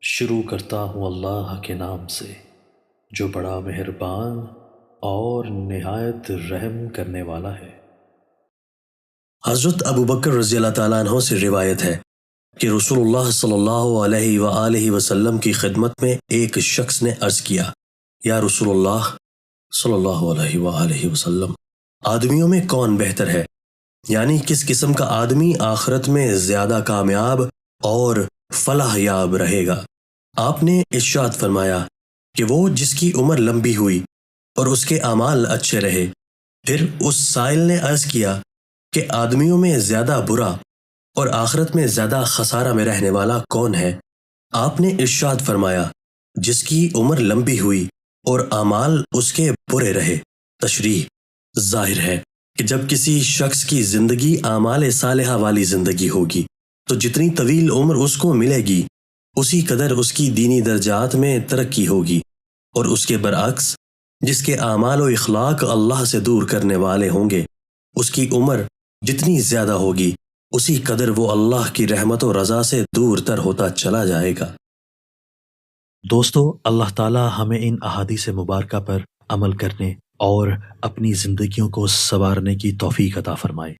شروع کرتا ہوں اللہ کے نام سے جو بڑا مہربان اور نہایت رحم کرنے والا ہے۔ حضرت ابوبکر رضی اللہ تعالیٰ عنہ سے روایت ہے کہ رسول اللہ صلی اللہ علیہ وآلہ وسلم کی خدمت میں ایک شخص نے عرض کیا، یا رسول اللہ صلی اللہ علیہ وآلہ وسلم، آدمیوں میں کون بہتر ہے؟ یعنی کس قسم کا آدمی آخرت میں زیادہ کامیاب اور فلاح یاب رہے گا؟ آپ نے ارشاد فرمایا کہ وہ جس کی عمر لمبی ہوئی اور اس کے اعمال اچھے رہے۔ پھر اس سائل نے عرض کیا کہ آدمیوں میں زیادہ برا اور آخرت میں زیادہ خسارہ میں رہنے والا کون ہے؟ آپ نے ارشاد فرمایا، جس کی عمر لمبی ہوئی اور اعمال اس کے برے رہے۔ تشریح: ظاہر ہے کہ جب کسی شخص کی زندگی اعمال صالحہ والی زندگی ہوگی تو جتنی طویل عمر اس کو ملے گی اسی قدر اس کی دینی درجات میں ترقی ہوگی، اور اس کے برعکس جس کے اعمال و اخلاق اللہ سے دور کرنے والے ہوں گے اس کی عمر جتنی زیادہ ہوگی اسی قدر وہ اللہ کی رحمت و رضا سے دور تر ہوتا چلا جائے گا۔ دوستو، اللہ تعالی ہمیں ان احادیث مبارکہ پر عمل کرنے اور اپنی زندگیوں کو سنوارنے کی توفیق عطا فرمائے۔